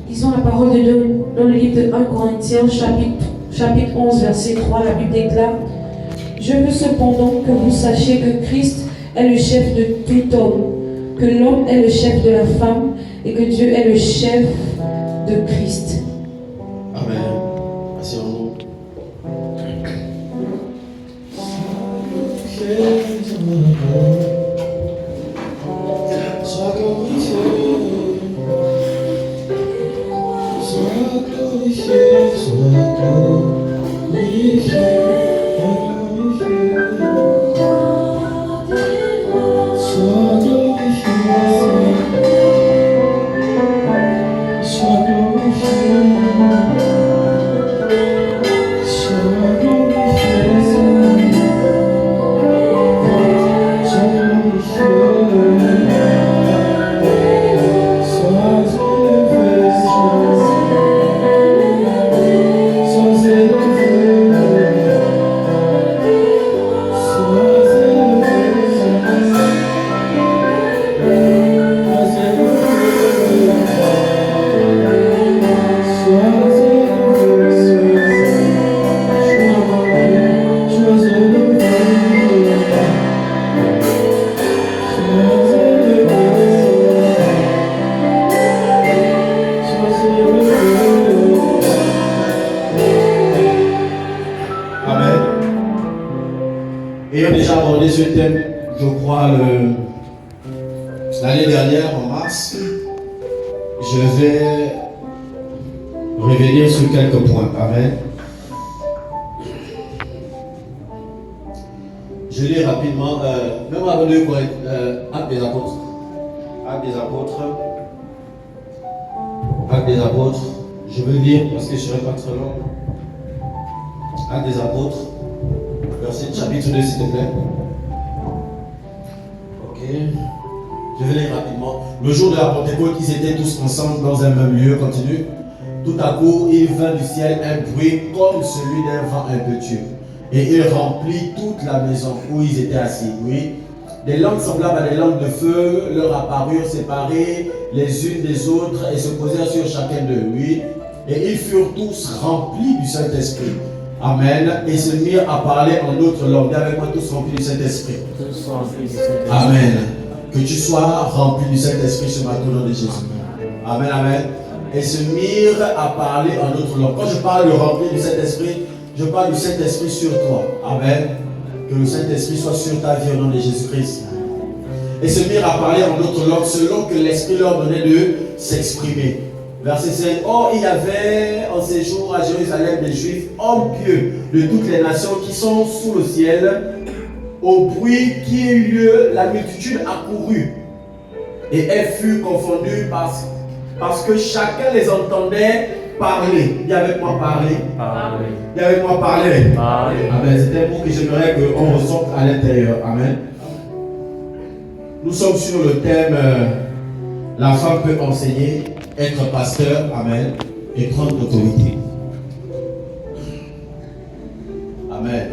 Lisons la parole de Dieu dans le livre de 1 Corinthiens, chapitre 11, verset 3. La Bible déclare: Je veux cependant que vous sachiez que Christ est le chef de tout homme, que l'homme est le chef de la femme et que Dieu est le chef de Christ. Amen. Asseyons-nous. Sois glorifié, sois glorifié, sois glorifié, sois glorifié, sois Ayant déjà abordé ce thème, je crois, l'année dernière, en mars, je vais revenir sur quelques points. Amen. Je lis rapidement, même avant de Actes des Apôtres. Actes des Apôtres. Je veux lire parce que je ne serai pas très long. Actes des Apôtres. Verset chapitre 2, s'il te plaît. Ok. Je vais lire rapidement. Le jour de la Pentecôte, ils étaient tous ensemble dans un même lieu. Continue. Tout à coup, il vint du ciel un bruit comme celui d'un vent impétueux. Et il remplit toute la maison où ils étaient assis. Oui. Des langues semblables à des langues de feu leur apparurent séparées les unes des autres et se posèrent sur chacun d'eux. Oui. Et ils furent tous remplis du Saint-Esprit. Amen. Et se mirent à parler en d'autres langues. Dis avec moi, tous remplis du Saint-Esprit. Amen. Que tu sois rempli du Saint-Esprit ce matin au nom de Jésus. Amen, amen. Et se mirent à parler en d'autres langues. Quand je parle de remplir du Saint-Esprit, je parle du Saint-Esprit sur toi. Amen. Que le Saint-Esprit soit sur ta vie au nom de Jésus-Christ. Et se mirent à parler en d'autres langues selon que l'Esprit leur donnait de s'exprimer. Verset 5. Or, il y avait en ces jours à Jérusalem des Juifs, hommes pieux de toutes les nations qui sont sous le ciel. Au bruit qui eut lieu, la multitude accourut. Et elle fut confondue parce que chacun les entendait parler. Dis avec moi parler. Dis avec moi parler. Amen. C'est un mot que j'aimerais qu'on ressorte à l'intérieur. Amen. Nous sommes sur le thème la femme peut enseigner, être pasteur, amen, et prendre l'autorité. Amen.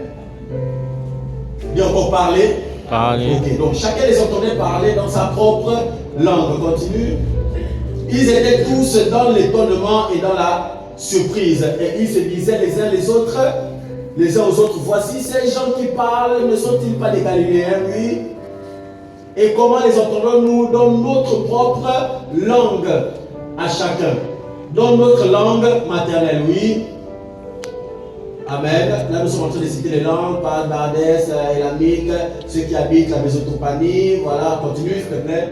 Dis encore parler. Ok, donc chacun les entendait parler dans sa propre langue. Continue. Ils étaient tous dans l'étonnement et dans la surprise. Et ils se disaient les uns aux autres, voici ces gens qui parlent, ne sont-ils pas des Galiléens, oui? Et comment les entendons-nous dans notre propre langue à chacun? Dans notre langue maternelle, oui. Amen. Là, nous sommes en train de citer les langues, Paz, Bardès, Élamique, ceux qui habitent la Mésopotamie. Voilà, continue, s'il te plaît.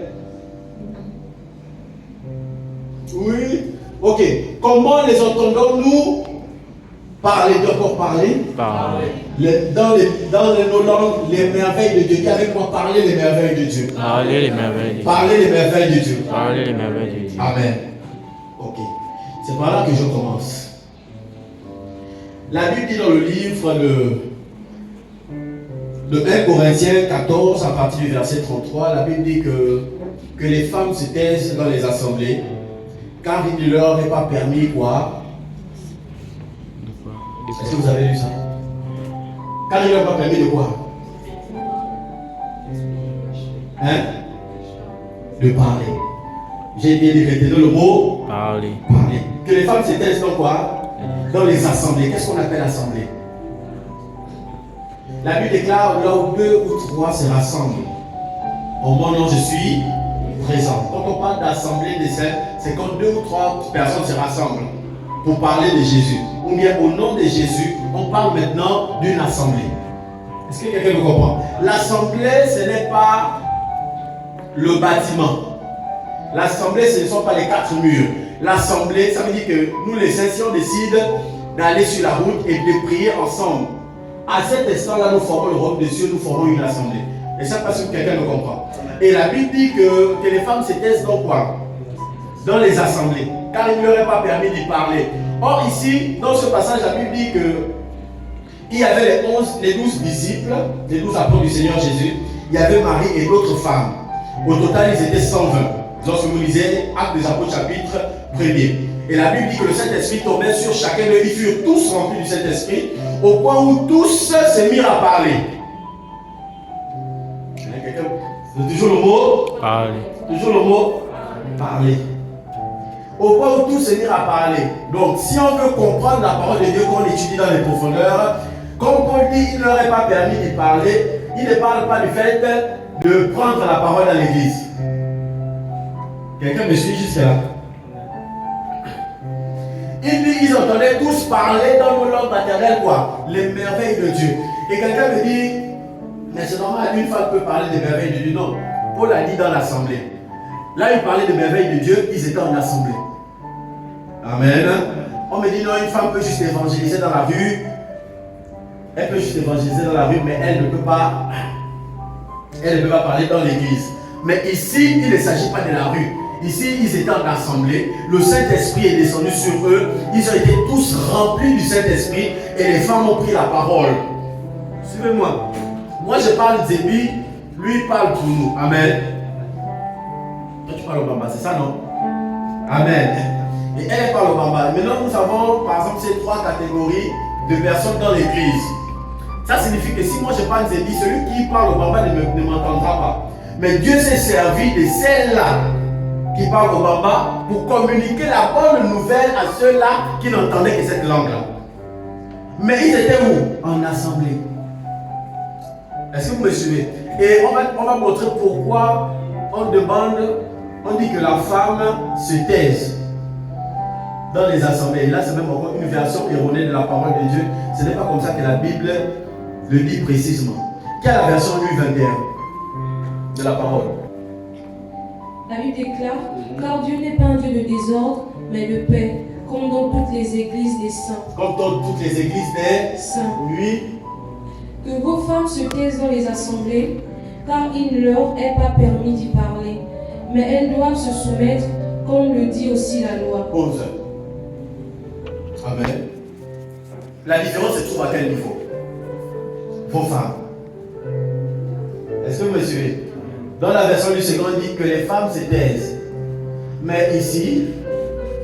Oui. Ok. Comment les entendons-nous parler? D'abord parler. Dans nos langues, les merveilles de Dieu. Dis avec moi, parler les merveilles de Dieu. Parler les merveilles de Dieu. Parler les merveilles de Dieu. Parler les merveilles de Dieu. Amen. Ok. C'est par là que je commence. La Bible dit dans le livre de 1 Corinthiens 14, à partir du verset 33, la Bible dit que les femmes se taisent dans les assemblées, car il ne leur est pas permis quoi? Est-ce que vous avez lu ça? Car il ne leur est pas permis de quoi? Hein? De parler. J'ai bien dit, retenez le mot Parler. parler. Que les femmes se taisent dans quoi? Dans les assemblées. Qu'est-ce qu'on appelle assemblée? La Bible déclare là où 2 ou 3 se rassemblent. En mon nom, je suis présent. Quand on parle d'assemblée des saints, c'est quand 2 ou 3 personnes se rassemblent pour parler de Jésus. Ou bien au nom de Jésus, on parle maintenant d'une assemblée. Est-ce que quelqu'un me comprend? L'assemblée, ce n'est pas le bâtiment. L'assemblée, ce ne sont pas les 4 murs. L'assemblée, ça veut dire que nous, les saints, si on décide d'aller sur la route et de prier ensemble, à cet instant-là, nous formons le royaume de Dieu, nous formons une assemblée. Et ça, parce que quelqu'un me comprend. Et la Bible dit que les femmes se taisent dans quoi? Dans les assemblées. Car il ne leur est pas permis d'y parler. Or, ici, dans ce passage, la Bible dit que il y avait les 12 disciples, les 12 apôtres du Seigneur Jésus. Il y avait Marie et d'autres femmes. Au total, ils étaient 120. Lorsque vous lisez Actes des Apôtres, chapitre 1er. Et la Bible dit que le Saint-Esprit tombait sur chacun d'eux. Ils furent tous remplis du Saint-Esprit, au point où tous se mirent à parler. C'est toujours le mot Parler. Toujours le mot parler. Au point où tous se mirent à parler. Donc, si on veut comprendre la parole de Dieu qu'on étudie dans les profondeurs, comme Paul dit, il ne leur est pas permis d'y parler. Il ne parle pas du fait de prendre la parole dans l'église. Quelqu'un me suit jusque-là? Il dit, ils entendaient tous parler dans nos langues maternelles, quoi? Les merveilles de Dieu. Et quelqu'un me dit, mais c'est normal, une femme peut parler des merveilles de Dieu. Non, Paul a dit dans l'assemblée. Là, il parlait des merveilles de Dieu, ils étaient en assemblée. Amen. On me dit, non, une femme peut juste évangéliser dans la rue. Elle peut juste évangéliser dans la rue, mais elle ne peut pas parler dans l'église. Mais ici, il ne s'agit pas de la rue. Ici, ils étaient en assemblée. Le Saint-Esprit est descendu sur eux. Ils ont été tous remplis du Saint-Esprit. Et les femmes ont pris la parole. Suivez-moi. Moi, je parle Zébi. Lui, il parle pour nous. Amen. Toi, tu parles au Bamba, c'est ça, non? Amen. Et elle parle au Bamba. Maintenant, nous avons, par exemple, ces 3 catégories de personnes dans l'église. Ça signifie que si moi, je parle Zébi, celui qui parle au Bamba ne m'entendra pas. Mais Dieu s'est servi de celle-là qui parle au Bamba pour communiquer la bonne nouvelle à ceux-là qui n'entendaient que cette langue-là. Mais ils étaient où? En assemblée. Est-ce que vous me suivez? Et on va montrer pourquoi on dit que la femme se taise dans les assemblées. Et là, c'est même encore une version erronée de la parole de Dieu. Ce n'est pas comme ça que la Bible le dit précisément. Quelle est la version 8-21 de la parole? La Bible déclare, car Dieu n'est pas un Dieu de désordre, mais de paix, comme dans toutes les églises des saints. Comme dans toutes les églises des saints. Oui. Que vos femmes se taisent dans les assemblées, car il ne leur est pas permis d'y parler, mais elles doivent se soumettre, comme le dit aussi la loi. Pause. Amen. La différence se trouve à quel niveau? Vos femmes. Est-ce que vous me suivez? Dans la version du second, il dit que les femmes se taisent. Mais ici,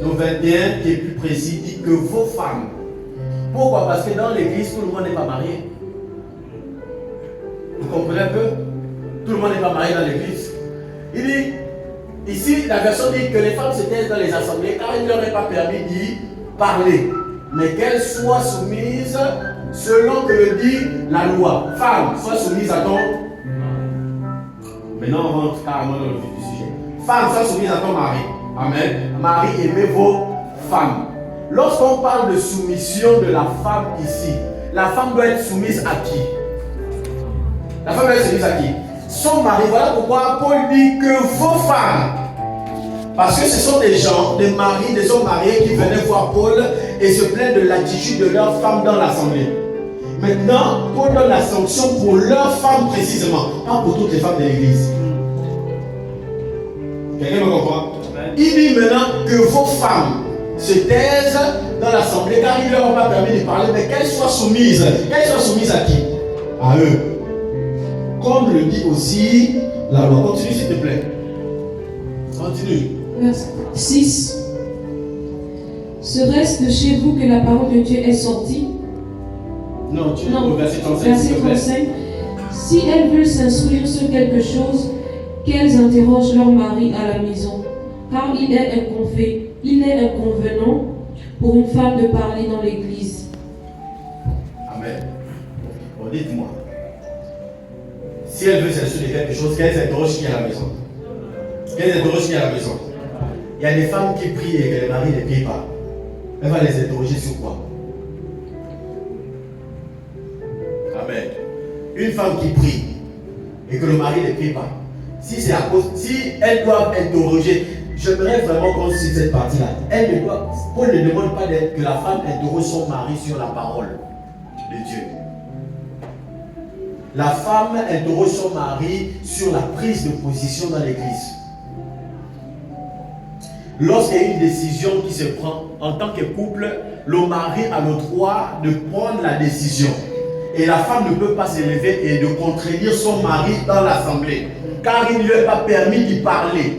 le 21, qui est plus précis, dit que vos femmes. Pourquoi? Parce que dans l'église, tout le monde n'est pas marié. Vous comprenez un peu? Tout le monde n'est pas marié dans l'église. Il dit, ici, la version dit que les femmes se taisent dans les assemblées car il ne leur est pas permis d'y parler. Mais qu'elles soient soumises selon que le dit la loi. Femme, sois soumise à ton... Maintenant, on rentre carrément dans le vif du sujet. Femme, sois soumise à ton mari. Amen. Mari, aimez vos femmes. Lorsqu'on parle de soumission de la femme ici, la femme doit être soumise à qui? La femme doit être soumise à qui? Son mari. Voilà pourquoi Paul dit que vos femmes, parce que ce sont des gens, des maris, des hommes mariés qui venaient voir Paul et se plaignent de l'attitude de leur femme dans l'assemblée. Maintenant, Paul donne la sanction pour leurs femmes précisément, pas pour toutes les femmes de l'église. Quelqu'un me comprend? Il dit maintenant que vos femmes se taisent dans l'assemblée car ils ne leur ont pas permis de parler, mais qu'elles soient soumises. Qu'elles soient soumises à qui? À eux. Comme le dit aussi la loi. Continue s'il te plaît. Continue. Verset 6. Serait-ce de chez vous que la parole de Dieu est sortie? Non, tu es Non. au verset 35. Verset 35. Si elles veulent s'instruire sur quelque chose, qu'elles interrogent leur mari à la maison. car il est inconvenant pour une femme de parler dans l'église. Amen. Bon, dites-moi. Si elle veut s'assurer de quelque chose, qu'elle s'interroge qui est à la maison. Qu'elle s'interroge qui est à la maison. Il y a des femmes qui prient et que les maris ne prient pas. Elle va les interroger sur quoi? Amen. Une femme qui prie et que le mari ne prie pas. Si c'est à cause, si elle doit interroger, j'aimerais vraiment qu'on cite cette partie-là. Paul ne demande pas que la femme interroge son mari sur la parole de Dieu. La femme interroge son mari sur la prise de position dans l'église. Lorsqu'il y a une décision qui se prend en tant que couple, le mari a le droit de prendre la décision. Et la femme ne peut pas se lever et de contredire son mari dans l'assemblée, car il ne lui est pas permis d'y parler.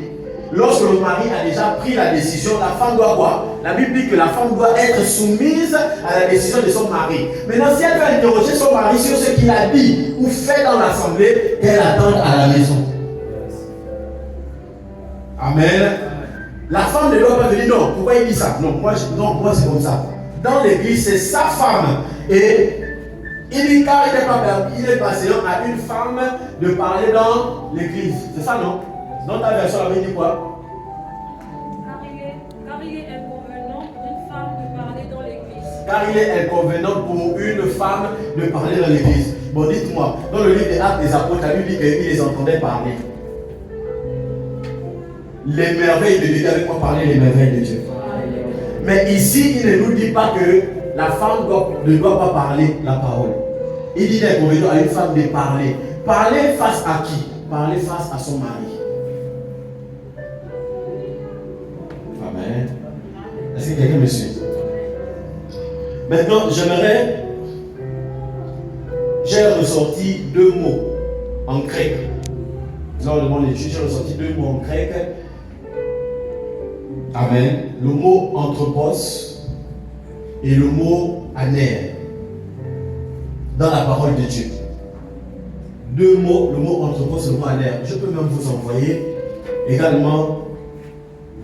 Lorsque le mari a déjà pris la décision, la femme doit quoi? La Bible dit que la femme doit être soumise à la décision de son mari. Maintenant, si elle veut interroger son mari sur ce qu'il a dit ou fait dans l'assemblée, qu'elle attende à la maison. Amen. La femme ne doit pas venir, non, pourquoi il dit ça? Non, moi c'est comme ça. Dans l'église, c'est sa femme. Et il dit, car il n'est pas séant à une femme de parler dans l'église. C'est ça, non? Dans ta version, la Bible dit quoi? Car il est inconvenant pour une femme de parler dans l'église. Car il est inconvenant pour une femme de parler dans l'église. Bon, dites-moi, dans le livre des Actes des Apôtres, la Bible dit qu'il les entendait parler. Les merveilles de Dieu, avec quoi parler les merveilles de Dieu. Mais ici, il ne nous dit pas que la femme ne doit pas parler la parole. Il dit d'inconvénient à une femme de parler. Parler face à qui? Parler face à son mari. Amen. Est-ce que quelqu'un me suit? Maintenant, j'ai ressorti 2 mots en grec. Lors de mon étude, j'ai ressorti 2 mots en grec. Amen. Le mot anthropos et le mot aner dans la parole de Dieu. 2 mots, le mot anthropos et le mot aner. Je peux même vous envoyer également.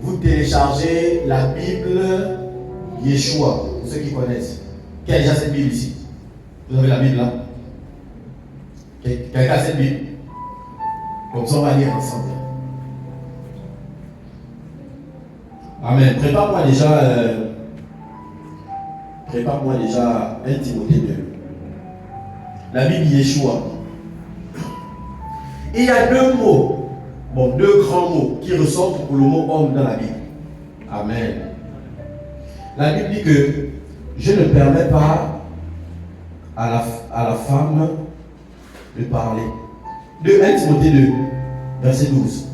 Vous téléchargez la Bible Yeshua, pour ceux qui connaissent. Qui a déjà cette Bible ici? Vous avez la Bible là? Quelqu'un a cette Bible? Comme ça, on va lire ensemble. Amen. Prépare-moi déjà 1 Timothée 2. La Bible Yeshua. Il y a 2 mots, 2 grands mots qui ressortent pour le mot homme dans la Bible. Amen. La Bible dit que je ne permets pas à la femme de parler. De 1 Timothée 2, verset 12.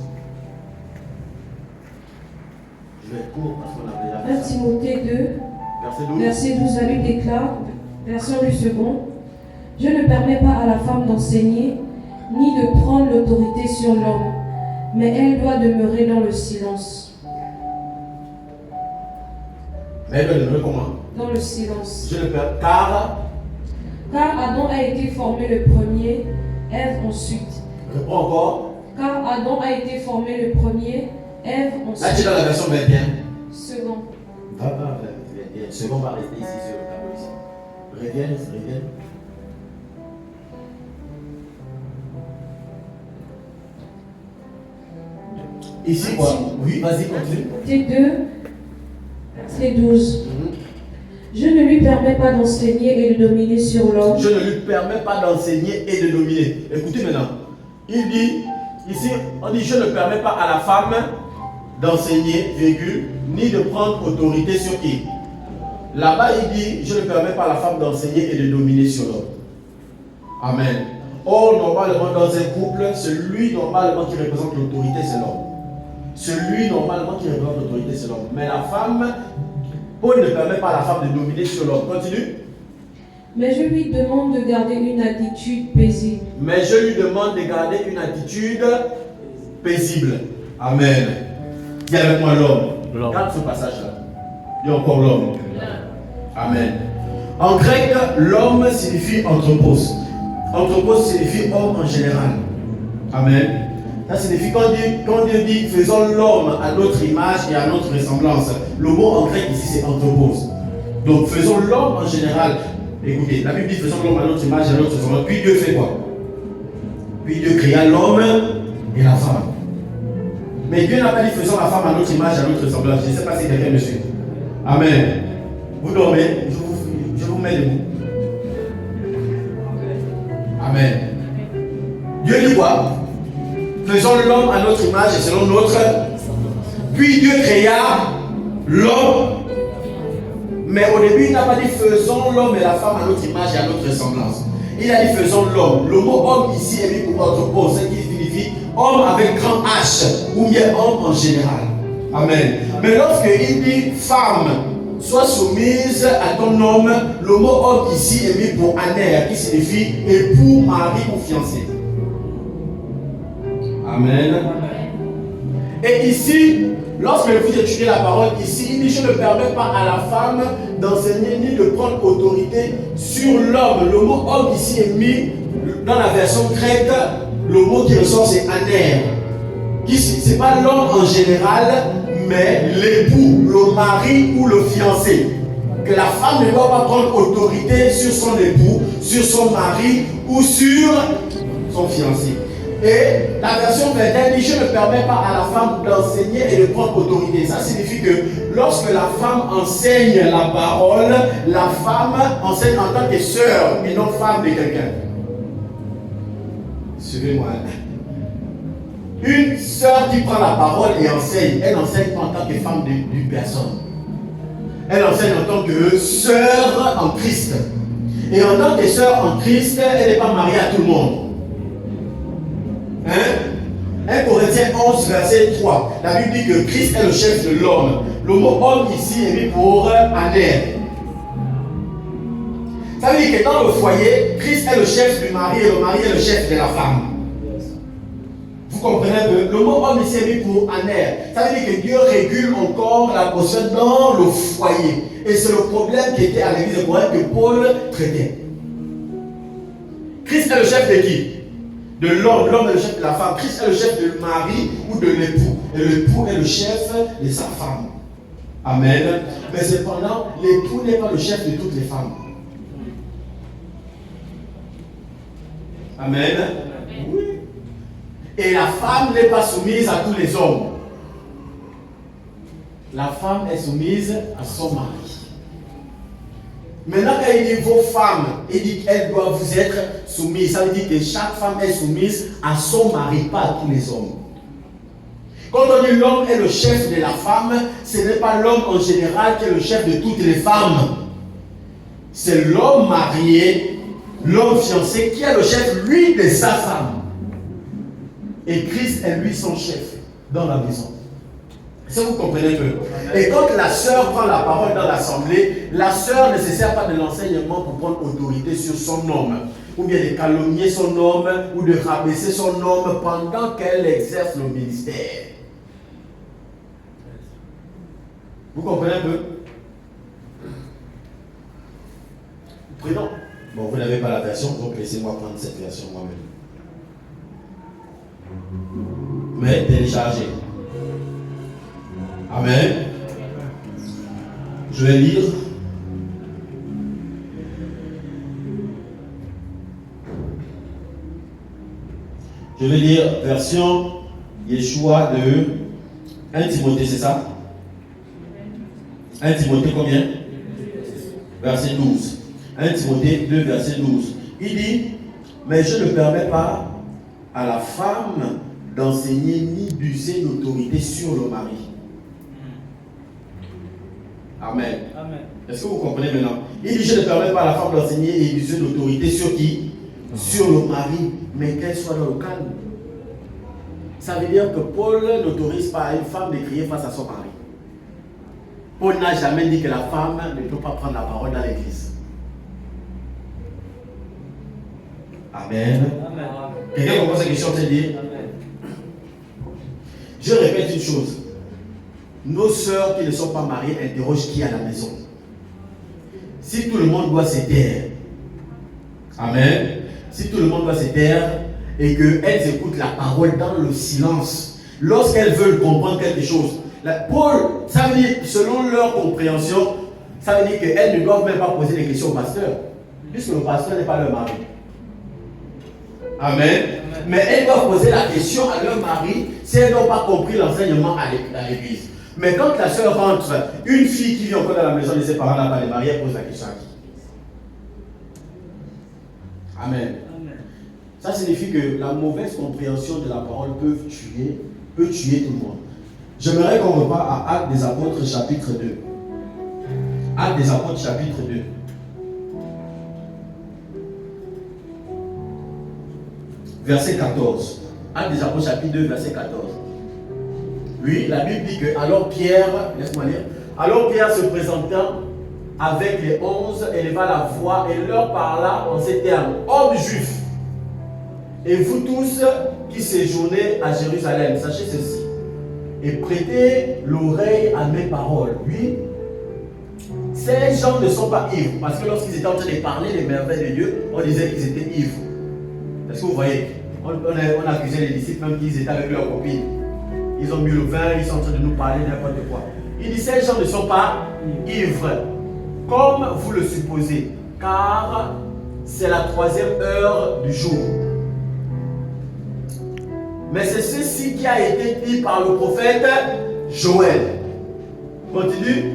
Je vais court parce qu'on a déjà 1 Timothée 2, verset 12, la Bible déclare, version du second, je ne permets pas à la femme d'enseigner, ni de prendre l'autorité sur l'homme, mais elle doit demeurer dans le silence. Mais elle doit demeurer comment? Dans le silence. Je ne permets pas. Car Adam a été formé le premier, Ève ensuite. Reprends encore. Car Adam a été formé le premier, Ève ensuite. Là, tu es dans la version 21. Second. Va, 21. Second va rester ici sur le tableau ici. Reviens. Ici quoi? Oui, vas-y, continue. T2, verset 12. Je ne lui permets pas d'enseigner et de dominer sur l'homme. Je ne lui permets pas d'enseigner et de dominer. Écoutez maintenant. Il dit, ici, on dit, je ne permets pas à la femme d'enseigner, ni de prendre autorité sur qui? Là-bas, il dit, je ne permets pas à la femme d'enseigner et de dominer sur l'homme. Amen. Or, normalement, dans un couple, celui normalement qui représente l'autorité, c'est l'homme. Celui normalement qui représente l'autorité, c'est l'homme. Mais la femme, Paul ne permet pas à la femme de dominer sur l'homme. Continue. Mais je lui demande de garder une attitude paisible. Mais je lui demande de garder une attitude paisible. Amen. Dis avec moi l'homme. Regarde ce passage-là. Dis encore l'homme. Amen. En grec, l'homme signifie anthropos. Anthropos signifie homme en général. Amen. Ça signifie quand Dieu dit faisons l'homme à notre image et à notre ressemblance. Le mot en grec ici c'est anthropos. Donc faisons l'homme en général. Écoutez, la Bible dit faisons l'homme à notre image et à notre ressemblance. Puis Dieu fait quoi? Puis Dieu créa l'homme et la femme. Mais Dieu n'a pas dit faisons la femme à notre image et à notre ressemblance. Je ne sais pas si quelqu'un me suit. Amen. Vous dormez, je vous mets debout. Amen. Dieu dit quoi? Faisons l'homme à notre image et selon notre. Puis Dieu créa l'homme. Mais au début, il n'a pas dit faisons l'homme et la femme à notre image et à notre ressemblance. Il a dit faisons l'homme. Le mot homme ici est mis pour anthropos, ce qui signifie homme avec grand H ou bien homme en général. Amen. Mais lorsqu'il dit femme, sois soumise à ton homme, le mot homme ici est mis pour aner, qui signifie époux, mari ou fiancé. Amen. Et ici, lorsque vous étudiez la parole, ici, il dit je ne permets pas à la femme d'enseigner ni de prendre autorité sur l'homme. Le mot homme ici est mis dans la version grecque, le mot qui ressort c'est aner. Ce n'est pas l'homme en général, mais l'époux, le mari ou le fiancé. Que la femme ne doit pas prendre autorité sur son époux, sur son mari ou sur son fiancé. Et la version 21 dit je ne permets pas à la femme d'enseigner et de prendre autorité. Ça signifie que lorsque la femme enseigne la parole, la femme enseigne en tant que sœur et non femme de quelqu'un. Suivez-moi. Une sœur qui prend la parole et enseigne, elle enseigne pas en tant que femme d'une personne. Elle enseigne en tant que sœur en Christ. Et en tant que sœur en Christ, elle n'est pas mariée à tout le monde. 1 Corinthiens 11, verset 3. La Bible dit que Christ est le chef de l'homme. Le mot homme ici est mis pour aner. Ça veut dire que dans le foyer, Christ est le chef du mari et le mari est le chef de la femme. Vous comprenez un peu? Le mot homme ici est mis pour aner. Ça veut dire que Dieu régule encore la posture dans le foyer. Et c'est le problème qui était à l'église de Corinthe que Paul traitait. Christ est le chef de qui? De l'homme. L'homme est le chef de la femme. Christ est le chef du mari ou de l'époux. Et l'époux est le chef de sa femme. Amen. Mais cependant, l'époux n'est pas le chef de toutes les femmes. Amen. Oui. Et la femme n'est pas soumise à tous les hommes. La femme est soumise à son mari. Maintenant, quand il dit vos femmes, il dit qu'elles doivent vous être soumises. Ça veut dire que chaque femme est soumise à son mari, pas à tous les hommes. Quand on dit l'homme est le chef de la femme, ce n'est pas l'homme en général qui est le chef de toutes les femmes. C'est l'homme marié, l'homme fiancé qui est le chef, lui, de sa femme. Et Christ est lui son chef dans la maison. Ça vous comprenez un peu. Et quand la sœur prend la parole dans l'assemblée, la sœur ne se sert pas de l'enseignement pour prendre autorité sur son homme, ou bien de calomnier son homme, ou de rabaisser son homme pendant qu'elle exerce le ministère. Vous comprenez un peu? Prenons. Bon, vous n'avez pas la version, donc laissez-moi prendre cette version moi-même. Mais téléchargez. Amen. Je vais lire. Je vais lire version Yeshua de 1 Timothée, c'est ça? 1 Timothée combien? Verset 12. 1 Timothée 2, verset 12. Il dit, mais je ne permets pas à la femme d'enseigner ni d'user d'autorité sur le mari. Amen. Amen. Est-ce que vous comprenez maintenant? Il dit, je ne permets pas à la femme d'enseigner et d'user d'autorité sur qui? Sur le mari, mais qu'elle soit dans le calme. Ça veut dire que Paul n'autorise pas à une femme de crier face à son mari. Paul n'a jamais dit que la femme ne peut pas prendre la parole dans l'église. Amen. Amen. Quelqu'un comprend ce que je suis en train de dire? Amen. Je répète une chose. Nos sœurs qui ne sont pas mariées interrogent qui à la maison. Si tout le monde doit se taire, amen. Si tout le monde doit se taire, et qu'elles écoutent la parole dans le silence. Lorsqu'elles veulent comprendre quelque chose, Paul, ça veut dire, selon leur compréhension, ça veut dire qu'elles ne doivent même pas poser des questions au pasteur, puisque le pasteur n'est pas leur mari. Amen. Mais elles doivent poser la question à leur mari si elles n'ont pas compris l'enseignement à l'église. Mais quand la soeur rentre, une fille qui vit encore dans la maison de ses parents n'a pas de mari, elle pose la question à qui? Amen. Ça signifie que la mauvaise compréhension de la parole peut tuer tout le monde. J'aimerais qu'on repart à Actes des Apôtres chapitre 2. Actes des Apôtres chapitre 2. Verset 14. Actes des Apôtres chapitre 2, verset 14. Oui, la Bible dit que alors Pierre, laisse-moi lire, alors Pierre se présentant avec les 11 éleva la voix et leur parla en ces termes: hommes juifs, et vous tous qui séjournez à Jérusalem, sachez ceci, et prêtez l'oreille à mes paroles. Oui, ces gens ne sont pas ivres, parce que lorsqu'ils étaient en train de parler des merveilles de Dieu, on disait qu'ils étaient ivres. Est-ce que vous voyez? On accusait les disciples même qu'ils étaient avec leurs copines. Ils ont bu le vin, ils sont en train de nous parler n'importe quoi. Il dit: ces gens ne sont pas ivres, comme vous le supposez, car c'est la 3e heure du jour. Mais c'est ceci qui a été dit par le prophète Joël. Continue.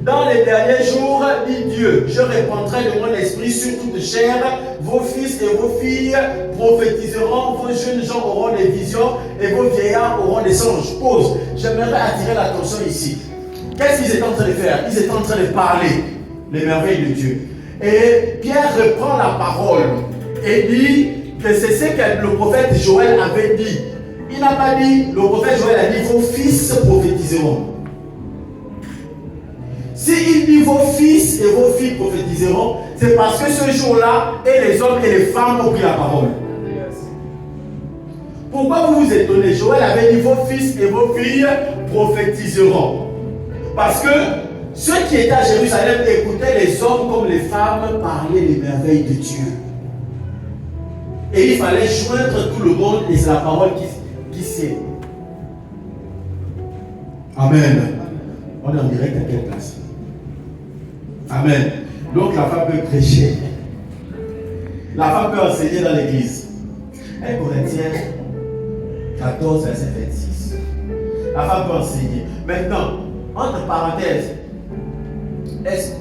Dans les derniers jours, dit Dieu, je répandrai de mon esprit sur toute chair. Vos fils et vos filles prophétiseront, vos jeunes gens auront des visions et vos vieillards auront des songes. Pause. J'aimerais attirer l'attention ici. Qu'est-ce qu'ils étaient en train de faire? Ils étaient en train de parler les merveilles de Dieu. Et Pierre reprend la parole et dit que c'est ce que le prophète Joël avait dit. Il n'a pas dit, le prophète Joël a dit: vos fils prophétiseront. S'il dit vos fils et vos filles prophétiseront, c'est parce que ce jour-là, et les hommes et les femmes ont pris la parole. Pourquoi vous vous étonnez? Joël avait dit: vos fils et vos filles prophétiseront. Parce que ceux qui étaient à Jérusalem écoutaient les hommes comme les femmes parler des merveilles de Dieu. Et il fallait joindre tout le monde, et c'est la parole qui sait. Amen. On est en direct à quelle place? Amen. Donc la femme peut prêcher. La femme peut enseigner dans l'église. 1 Corinthiens 14, verset 26. La femme peut enseigner. Maintenant, entre parenthèses, est-ce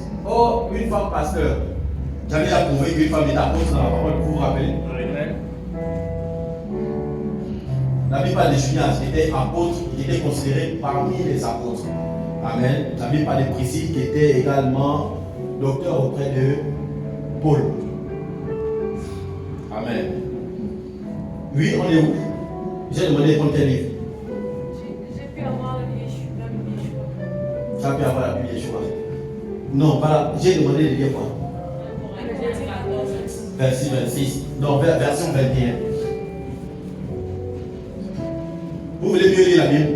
une femme pasteur? J'avais déjà prouvé qu'une femme est apôtre dans la parole, vous vous rappelez? La Bible parle de Junias, qui était apôtre, qui était considéré parmi les apôtres. Amen. La Bible parle de Priscille, qui était également docteur auprès de Paul. Amen. Oui, on est où? J'ai demandé pour quel livre? J'ai pu avoir la Bible Yeshua. Tu as pu avoir la Bible Yeshua? Non, voilà. J'ai demandé de lire quoi? Verset 26. Non, version 21. Vous voulez mieux lire la Bible?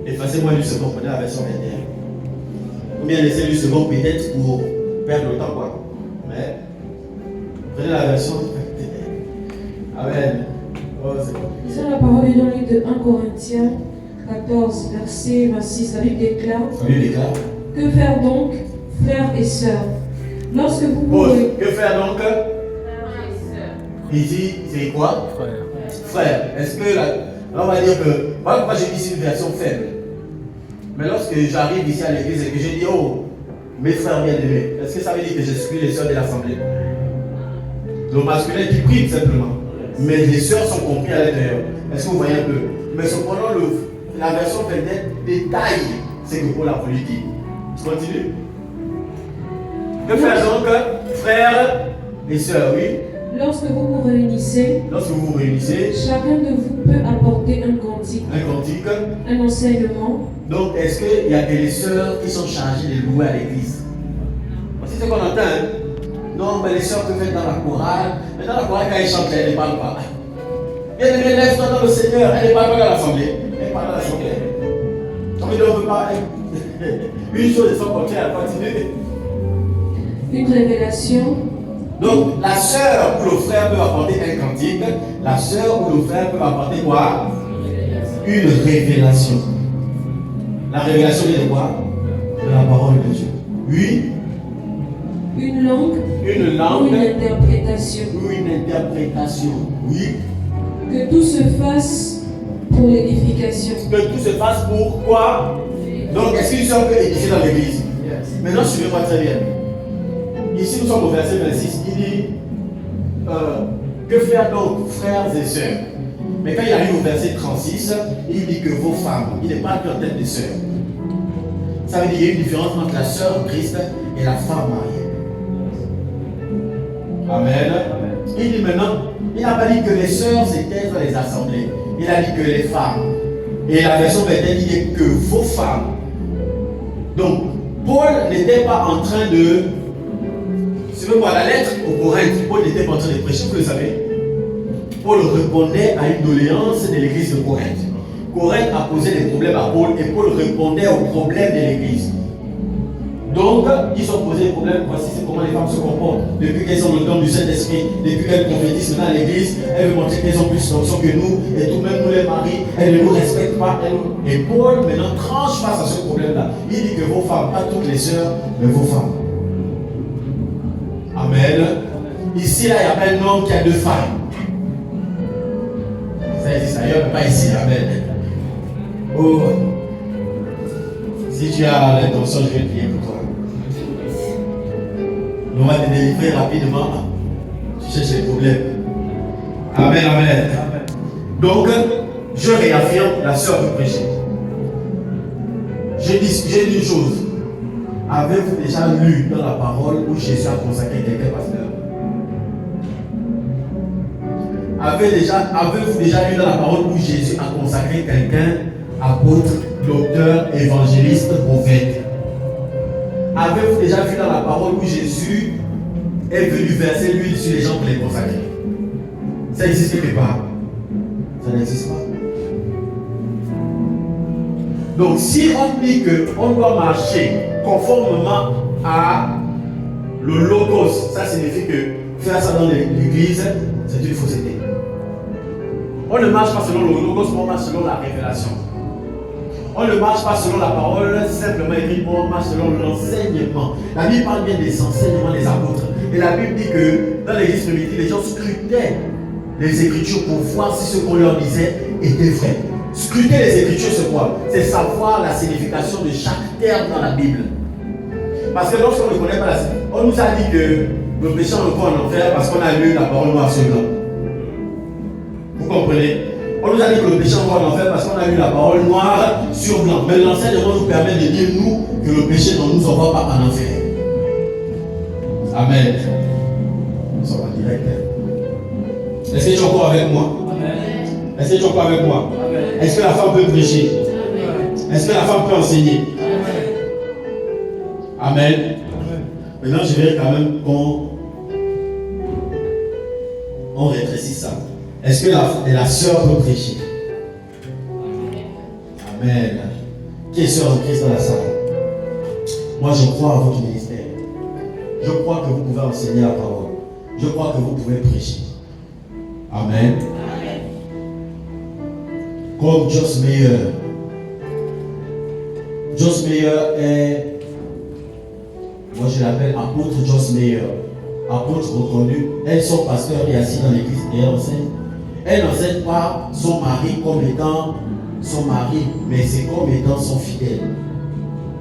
Effacez-moi une seconde, prenez la version 21. Ou bien laissez une seconde peut-être pour perdre le temps, quoi. Mais prenez la version 21. Amen. Oh, c'est compliqué. Lisons la parole dans le livre de 1 Corinthiens 14, verset 26. La Bible déclare: La Bible déclare. Que faire donc, frères et sœurs, lorsque vous Pause. mourrez? Que faire donc? Il dit, c'est quoi? Frère. Est-ce que on va dire que, moi j'ai mis ici une version faible. Mais lorsque j'arrive ici à l'église et que je dis: oh, mes frères bien-aimés, est-ce que ça veut dire que j'exclus les sœurs de l'assemblée? Le masculin qui prie simplement. Mais les sœurs sont comprises à l'intérieur. Est-ce que vous voyez un peu? Mais cependant, la version peut-être détaille ce que Paul a voulu dire. Je continue. Que faire donc, frères et sœurs, oui? Lorsque vous vous réunissez, chacun de vous peut apporter un cantique, un enseignement. Donc, est-ce qu'il y a des sœurs qui sont chargées de louer à l'église? C'est ce qu'on entend. Hein? Non, mais les sœurs peuvent être dans la chorale. Mais dans la chorale, quand elles chantent, elles ne parlent pas. Bien aimé, lève-toi dans le Seigneur. Elle ne parle pas dans l'assemblée. Elle parle dans l'assemblée. Donc, il ne veut pas. Une chose est sans contraire, elle continue. Une révélation, Donc, la sœur ou le frère peut apporter un cantique. La sœur ou le frère peut apporter quoi? Une révélation. La révélation vient de quoi? De la parole de Dieu. Oui. Une langue. Une Ou langue. une interprétation. Ou une interprétation. Oui. Que tout se fasse pour l'édification. Que tout se fasse pour quoi? Donc, est-ce qu'une sœur peut édifier dans l'église? Maintenant, suivez-moi très bien. Ici, nous sommes au verset 26. Il dit que faire donc, frères et sœurs? Mais quand il arrive au verset 36, il dit que vos femmes, il n'est pas qu'en tête des sœurs. Ça veut dire qu'il y a une différence entre la sœur en Christ et la femme mariée. Amen. Il dit maintenant, il n'a pas dit que les sœurs étaient dans les assemblées. Il a dit que les femmes. Et la version Bethel, il dit que vos femmes. Donc, Paul n'était pas en train de. Suivez-moi la lettre au Corinthe. Paul n'était pas en train de prêcher, vous le savez. Paul répondait à une doléance de l'église de Corinthe. Corinthe a posé des problèmes à Paul et Paul répondait aux problèmes de l'église. Donc, ils ont posé des problèmes. Voici c'est comment les femmes se comportent. Depuis qu'elles ont le don du Saint-Esprit, depuis qu'elles prophétisent dans l'église, elles veulent montrer qu'elles ont plus d'onction que nous, et tout même nous les maris, elles ne nous respectent pas. Et Paul maintenant tranche face à ce problème-là. Il dit que vos femmes, pas toutes les sœurs, mais vos femmes. Amen. Ici, là, il n'y a pas un homme qui a deux femmes. Ça existe ailleurs, mais pas ici. Amen. Oh. Si tu as l'intention, je vais prier pour toi. On va te délivrer rapidement. Tu cherches les problèmes. Amen, amen. Donc, je réaffirme, la sœur peut prêcher. J'ai dit une chose. Avez-vous déjà lu dans la parole où Jésus a consacré quelqu'un pasteur? Avez-vous déjà lu dans la parole où Jésus a consacré quelqu'un apôtre, docteur, évangéliste, prophète? Avez-vous déjà vu dans la parole où Jésus est venu verser l'huile sur les gens pour les consacrer? Ça existe quelque part? Ça n'existe pas. Donc si on dit qu'on doit marcher conformément à le logos, ça signifie que faire ça dans l'église, c'est une fausseté. On ne marche pas selon le logos, on marche selon la révélation. On ne marche pas selon la parole simplement écrite, on marche selon l'enseignement. La Bible parle bien des enseignements des apôtres. Et la Bible dit que dans l'église primitive, les gens scrutaient les Écritures pour voir si ce qu'on leur disait était vrai. Scruter les Écritures, c'est quoi? C'est savoir la signification de chaque terme dans la Bible. Parce que lorsqu'on ne connaît pas la signification, on nous a dit que le péché en en enfer parce qu'on a lu la parole noire sur blanc. Vous comprenez? On nous a dit que le péché envoie en enfer parce qu'on a lu la parole noire sur blanc. Mais l'enseignement nous permet de dire, nous, que le péché ne nous envoie pas en enfer. Amen. Nous sommes en direct. Est-ce que tu es encore avec moi? Est-ce que tu es encore avec moi? Est-ce que la femme peut prêcher? Est-ce que la femme peut enseigner? Amen. Maintenant, je vais quand même qu'on rétrécisse ça. Est-ce que la sœur peut prêcher? Amen. Qui est sœur en Christ dans la salle? Moi, je crois à votre ministère. Je crois que vous pouvez enseigner la parole. Je crois que vous pouvez prêcher. Amen. Comme Joss Meyer. Joss Meyer est, moi je l'appelle apôtre Joss Meyer. Apôtre reconnu. Elle, son pasteur, est assis dans l'église et elle enseigne. Elle n'enseigne pas son mari comme étant son mari, mais c'est comme étant son fidèle.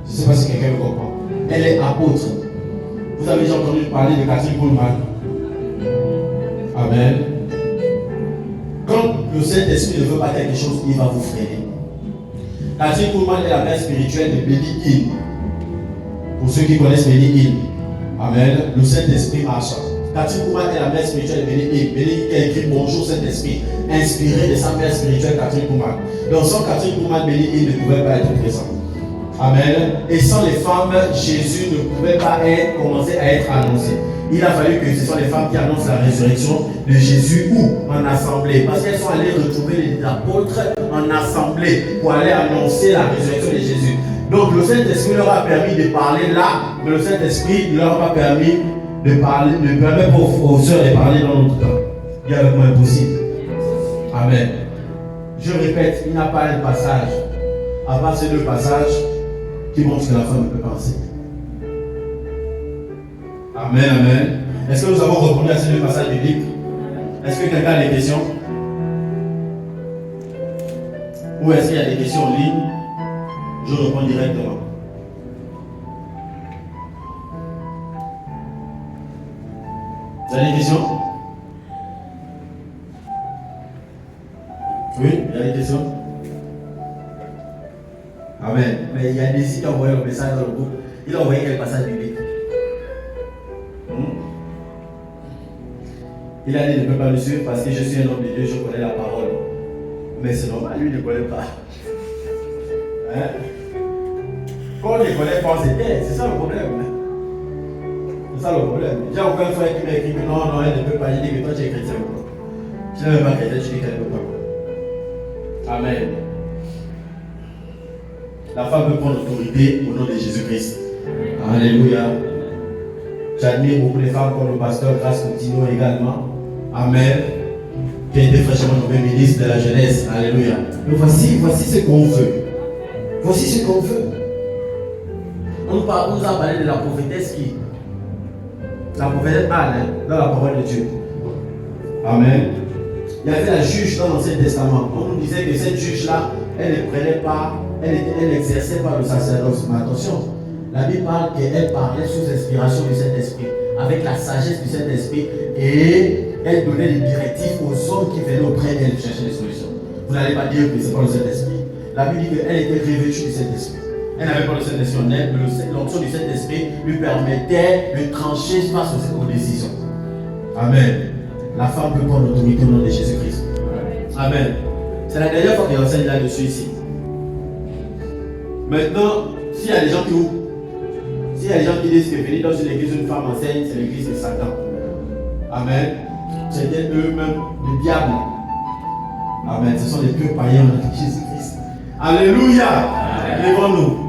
Je ne sais pas si quelqu'un me comprend. Elle est apôtre. Vous avez déjà entendu parler de Catherine Kuhlman? Amen. Quand le Saint-Esprit ne veut pas quelque chose, il va vous freiner. Catherine Kuhlman est la mère spirituelle de Benny Hinn. Pour ceux qui connaissent Benny Hinn. Amen. Le Saint-Esprit marche. Catherine Kuhlman est la mère spirituelle de Benny Hinn. Benny Hinn qui a écrit Bonjour Saint-Esprit, inspiré de sa mère spirituelle Catherine Kuhlman. Donc sans Catherine Kuhlman, Benny Hinn ne pouvait pas être présent. Amen. Et sans les femmes, Jésus ne pouvait pas commencer à être annoncé. Il a fallu que ce soit les femmes qui annoncent la résurrection de Jésus ou en assemblée. Parce qu'elles sont allées retrouver les apôtres en assemblée pour aller annoncer la résurrection de Jésus. Donc le Saint-Esprit leur a permis de parler là, mais le Saint-Esprit ne leur a pas permis de parler, de permettre aux sœurs de parler dans notre temps. Dis avec moi impossible. Amen. Je répète, il n'y a pas un passage, à part ces deux passages, qui montrent que la femme ne peut pas enseigner. Amen, amen. Est-ce que nous avons répondu à ces deux passages bibliques? Est-ce que quelqu'un a des questions? Ou est-ce qu'il y a des questions en ligne? Je réponds directement. Vous avez des questions? Oui, il y a des questions? Amen. Mais il y a des sites qui ont envoyé le message dans le groupe. Il a envoyé quel passage biblique? Il a dit, je ne peux pas le suivre parce que je suis un homme de Dieu, je connais la parole. Mais c'est normal, lui ne connaît pas. Hein? Quand on ne connaît pas, c'est ça le problème. C'est ça le problème. J'ai aucun frère qui m'a écrit que non, elle ne peut pas. Je dis que toi tu es chrétien. Tu n'es même pas chrétien, tu dis qu'elle ne peut pas. Amen. La femme peut prendre l'autorité au nom de Jésus-Christ. Alléluia. J'admire beaucoup les femmes comme le pasteur Grâce Coutinho également. Amen. Qui a été fraîchement nommé ministre de la jeunesse. Alléluia. Mais voici ce qu'on veut. Voici ce qu'on veut. On nous a parlé de la prophétesse qui. La prophétesse Anne, dans la parole de Dieu. Amen. Il y avait la juge dans l'Ancien Testament. On nous disait que cette juge-là, elle ne prenait pas, elle n'exerçait pas le sacerdoce. Mais attention, la Bible parle qu'elle parlait sous inspiration du Saint-Esprit, avec la sagesse du Saint-Esprit, et elle donnait des directives aux hommes qui venaient auprès d'elle chercher des solutions. Vous n'allez pas dire que ce n'est pas le Saint-Esprit. La Bible dit qu'elle était revêtue du Saint-Esprit. Elle n'avait pas le Saint-Esprit en elle, mais l'onction du Saint-Esprit lui permettait de trancher face aux décisions. Amen. La femme peut prendre l'autorité au nom de Jésus-Christ. Amen. C'est la dernière fois que j'enseigne là-dessus ici. Maintenant, s'il y a des gens qui disent que venir dans une église où une femme enseigne, c'est l'église de Satan. Amen. C'était eux-mêmes le diable. Amen. Ce sont les purs païens de Jésus-Christ. Alléluia. Lèvons-nous.